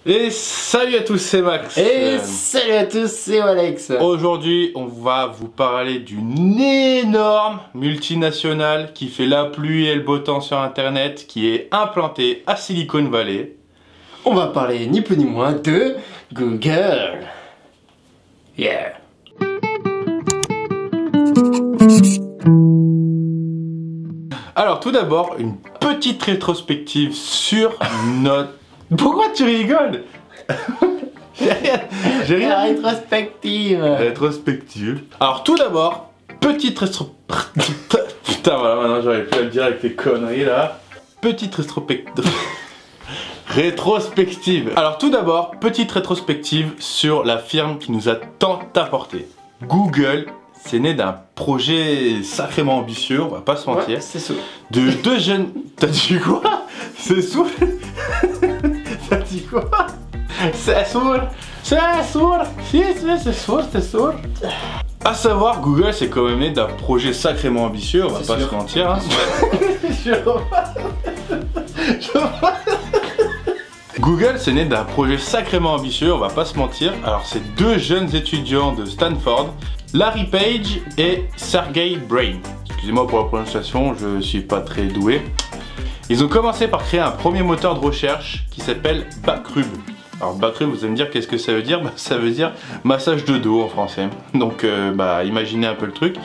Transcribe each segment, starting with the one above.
Et salut à tous, c'est Max. Et salut à tous, c'est Alex. Aujourd'hui, on va vous parler d'une énorme multinationale qui fait la pluie et le beau temps sur internet, qui est implantée à Silicon Valley. On va parler ni plus ni moins de Google. Yeah. Alors tout d'abord, une petite rétrospective sur notre... Pourquoi tu rigoles? J'ai rien. La rétrospective. Rétrospective. Alors tout d'abord, petite rétrospective. Putain, voilà, maintenant j'arrive plus à le dire avec tes conneries là. Petite rétrospective. Rétrospective. Alors tout d'abord, petite rétrospective sur la firme qui nous a tant apporté. Google, c'est né d'un projet sacrément ambitieux, on va pas se mentir. Ouais, c'est ça. De deux jeunes... T'as dit quoi? C'est sourd. T'as dit quoi? C'est sourd. C'est sourd. Si, c'est sourd, c'est sourd. A savoir, Google, c'est quand même né d'un projet sacrément ambitieux, on va pas se mentir. Hein. Google, c'est né d'un projet sacrément ambitieux, on va pas se mentir. Alors, c'est deux jeunes étudiants de Stanford, Larry Page et Sergey Brin. Excusez-moi pour la prononciation, je suis pas très doué. Ils ont commencé par créer un premier moteur de recherche qui s'appelle Backrub. Alors Backrub, vous allez me dire qu'est-ce que ça veut dire? Ça veut dire massage de dos en français. Donc imaginez un peu le truc.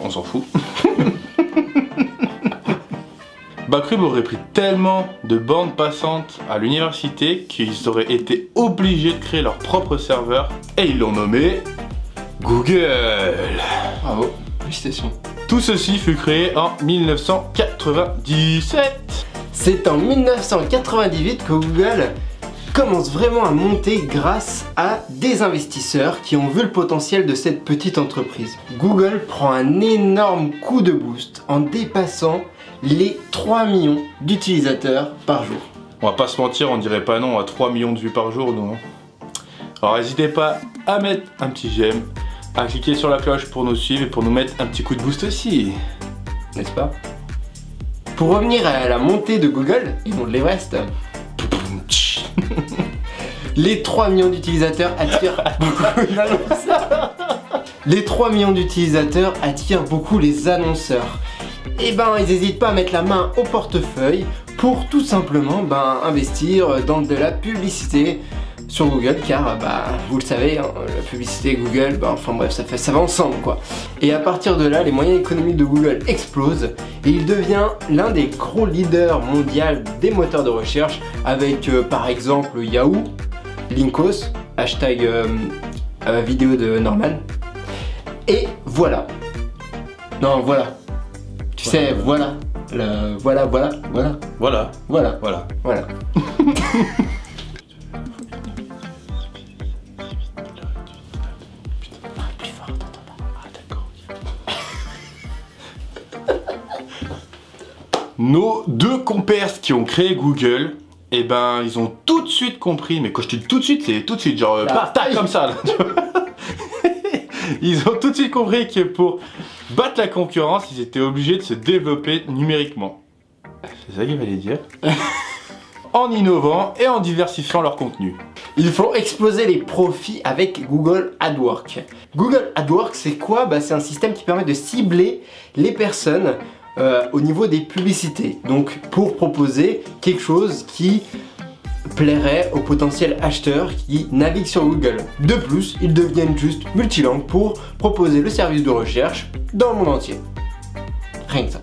On s'en fout. Backrub aurait pris tellement de bandes passantes à l'université qu'ils auraient été obligés de créer leur propre serveur et ils l'ont nommé Google. Bravo, félicitations. Tout ceci fut créé en 1997. C'est en 1998 que Google commence vraiment à monter grâce à des investisseurs qui ont vu le potentiel de cette petite entreprise. Google prend un énorme coup de boost en dépassant les 3 millions d'utilisateurs par jour. On va pas se mentir, on dirait pas non à 3 millions de vues par jour, non. Alors n'hésitez pas à mettre un petit j'aime, à cliquer sur la cloche pour nous suivre et pour nous mettre un petit coup de boost aussi. N'est-ce pas? Pour revenir à la montée de Google et non de l'Everest, les 3 millions d'utilisateurs attirent beaucoup d'annonceurs. Les 3 millions d'utilisateurs attirent beaucoup les annonceurs. Et ben ils n'hésitent pas à mettre la main au portefeuille pour tout simplement investir dans de la publicité sur Google, car vous le savez, hein, la publicité Google, enfin bref, ça va ensemble quoi. Et à partir de là, les moyens économiques de Google explosent et il devient l'un des gros leaders mondiaux des moteurs de recherche avec par exemple Yahoo, Linkos, hashtag vidéo de Norman. Et voilà. Non, voilà. Tu sais, voilà. Voilà. Nos deux compères qui ont créé Google, eh ben ils ont tout de suite compris, mais quand je te dis tout de suite, c'est tout de suite, genre tac comme ça là, tu vois. Ils ont tout de suite compris que pour battre la concurrence, ils étaient obligés de se développer numériquement. C'est ça qu'il fallait dire. En innovant et en diversifiant leur contenu. Ils font exploser les profits avec Google AdWords. Google AdWords, c'est quoi? C'est un système qui permet de cibler les personnes au niveau des publicités. Donc pour proposer quelque chose qui plairait aux potentiels acheteurs qui naviguent sur Google. De plus, ils deviennent juste multilangues pour proposer le service de recherche dans le monde entier. Rien que ça.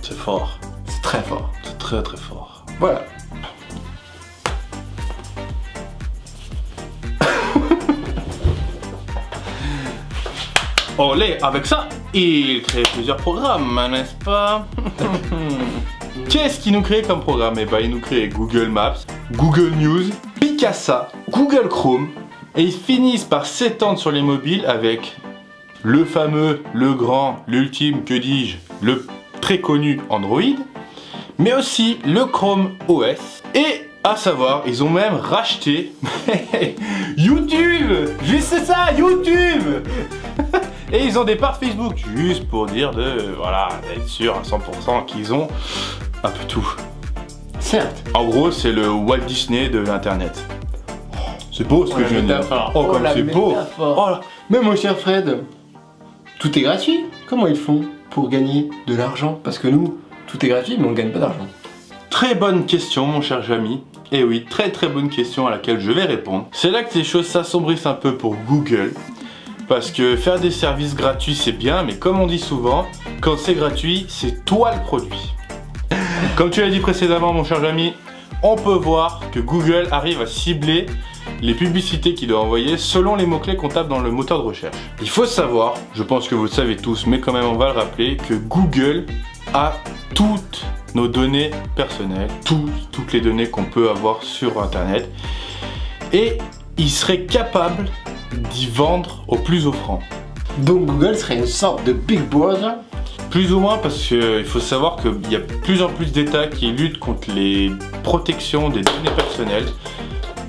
C'est fort. C'est très fort. C'est très très fort. Voilà. Olé, avec ça, il crée plusieurs programmes, n'est-ce pas? Qu'est-ce qu'il nous crée comme programme? Eh ben, il nous crée Google Maps, Google News, Picasa, Google Chrome, et ils finissent par s'étendre sur les mobiles avec le fameux, le grand, l'ultime, que dis-je, le très connu Android, mais aussi le Chrome OS, et à savoir, ils ont même racheté YouTube! Juste ça, YouTube! Et ils ont des parts Facebook, juste pour dire d'être sûr à 100% qu'ils ont un peu tout. Certes. En gros, c'est le Walt Disney de l'internet. C'est beau ce que je viens de dire. Oh, comme c'est beau. Oh là. Mais mon cher Fred, tout est gratuit. Comment ils font pour gagner de l'argent? Parce que nous, tout est gratuit, mais on gagne pas d'argent. Très bonne question, mon cher Jamy. Et oui, très bonne question à laquelle je vais répondre. C'est là que les choses s'assombrissent un peu pour Google. Parce que faire des services gratuits, c'est bien, mais comme on dit souvent, quand c'est gratuit, c'est toi le produit. Comme tu l'as dit précédemment, mon cher Jamy, on peut voir que Google arrive à cibler les publicités qu'il doit envoyer selon les mots-clés qu'on tape dans le moteur de recherche. Il faut savoir, je pense que vous le savez tous, mais quand même on va le rappeler, que Google a toutes nos données personnelles, toutes les données qu'on peut avoir sur internet, et il serait capable d'y vendre au plus offrant. Donc Google serait une sorte de Big Brother? Plus ou moins, parce qu'il faut savoir qu'il y a de plus en plus d'États qui luttent contre les protections des données personnelles.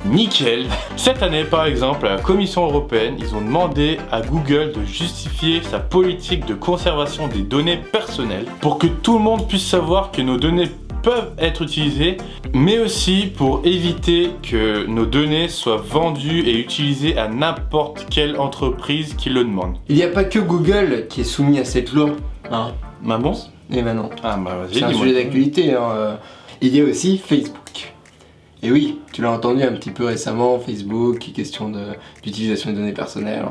Nickel. Cette année, par exemple, à la Commission européenne, ils ont demandé à Google de justifier sa politique de conservation des données personnelles pour que tout le monde puisse savoir que nos données peuvent être utilisées, mais aussi pour éviter que nos données soient vendues et utilisées à n'importe quelle entreprise qui le demande. Il n'y a pas que Google qui est soumis à cette loi. Hein? Bah bon? Et ben non. Ah bah vas-y, c'est un sujet d'actualité. Hein. Il y a aussi Facebook. Et oui, tu l'as entendu un petit peu récemment, Facebook, question d'utilisation des données personnelles.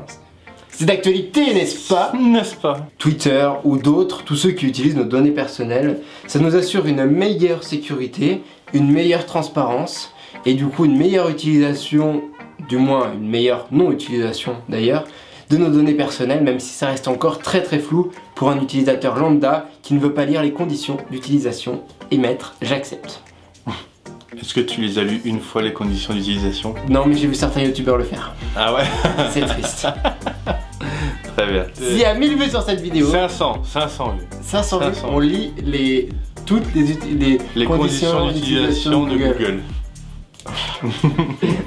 C'est d'actualité, n'est-ce pas? N'est-ce pas? Twitter ou d'autres, tous ceux qui utilisent nos données personnelles, ça nous assure une meilleure sécurité, une meilleure transparence, et du coup une meilleure utilisation, du moins une meilleure non-utilisation d'ailleurs, de nos données personnelles, même si ça reste encore très flou pour un utilisateur lambda qui ne veut pas lire les conditions d'utilisation et mettre « j'accepte ». Est-ce que tu les as lues une fois les conditions d'utilisation? Non, mais j'ai vu certains youtubeurs le faire. Ah ouais? C'est triste. Très bien. S'il y a 1000 vues sur cette vidéo, 500 vues. 500 vues, on lit toutes les conditions d'utilisation de Google.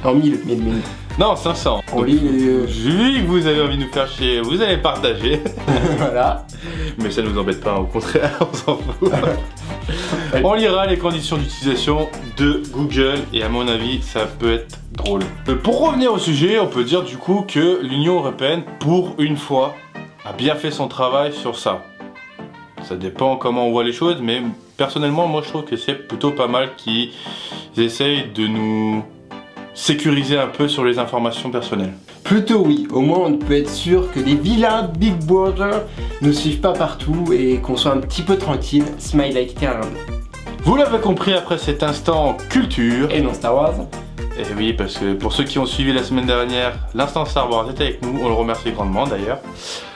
En 1000. Non, 500. On lit les... Vu que vous avez envie de nous faire chier, vous allez partager. Voilà. Mais ça nous embête pas, au contraire, on s'en fout. On lira les conditions d'utilisation de Google et à mon avis, ça peut être drôle. Pour revenir au sujet, on peut dire du coup que l'Union Européenne, pour une fois, a bien fait son travail sur ça. Ça dépend comment on voit les choses, mais personnellement, moi je trouve que c'est plutôt pas mal qu'ils essayent de nous sécuriser un peu sur les informations personnelles. Plutôt oui, au moins on peut être sûr que les vilains Big Brother ne suivent pas partout et qu'on soit un petit peu tranquille, smile like Karen. Vous l'avez compris après cet instant culture. Et non Star Wars. Et oui, parce que pour ceux qui ont suivi la semaine dernière, l'instant Star Wars était avec nous, on le remercie grandement d'ailleurs.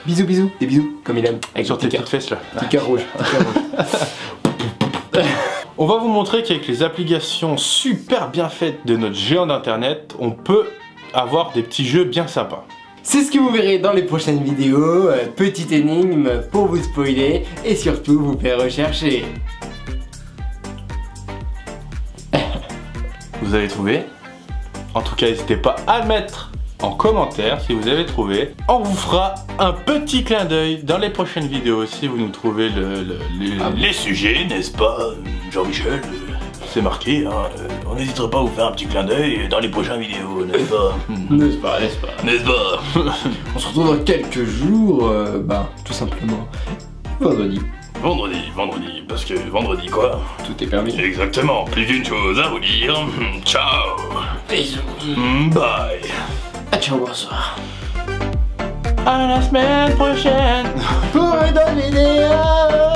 Bisous, des bisous, comme il aime. Avec sur tes petites fesses là. Petit cœur rouge. On va vous montrer qu'avec les applications super bien faites de notre géant d'internet, on peut avoir des petits jeux bien sympas. C'est ce que vous verrez dans les prochaines vidéos, petite énigme pour vous spoiler et surtout vous faire rechercher. Vous avez trouvé? En tout cas, n'hésitez pas à le mettre en commentaire si vous avez trouvé. On vous fera un petit clin d'œil dans les prochaines vidéos si vous nous trouvez les sujets, n'est-ce pas, Jean-Michel? C'est marqué, hein. On n'hésitera pas à vous faire un petit clin d'œil dans les prochaines vidéos, n'est-ce pas? N'est-ce pas, n'est-ce pas? N'est-ce pas? On se retrouve dans quelques jours, tout simplement vendredi. Vendredi, parce que vendredi quoi? Tout est permis. Exactement, plus d'une chose à vous dire. Ciao. Bisous. Bye. Ah, ciao, bonsoir. À la semaine prochaine pour une autre vidéo.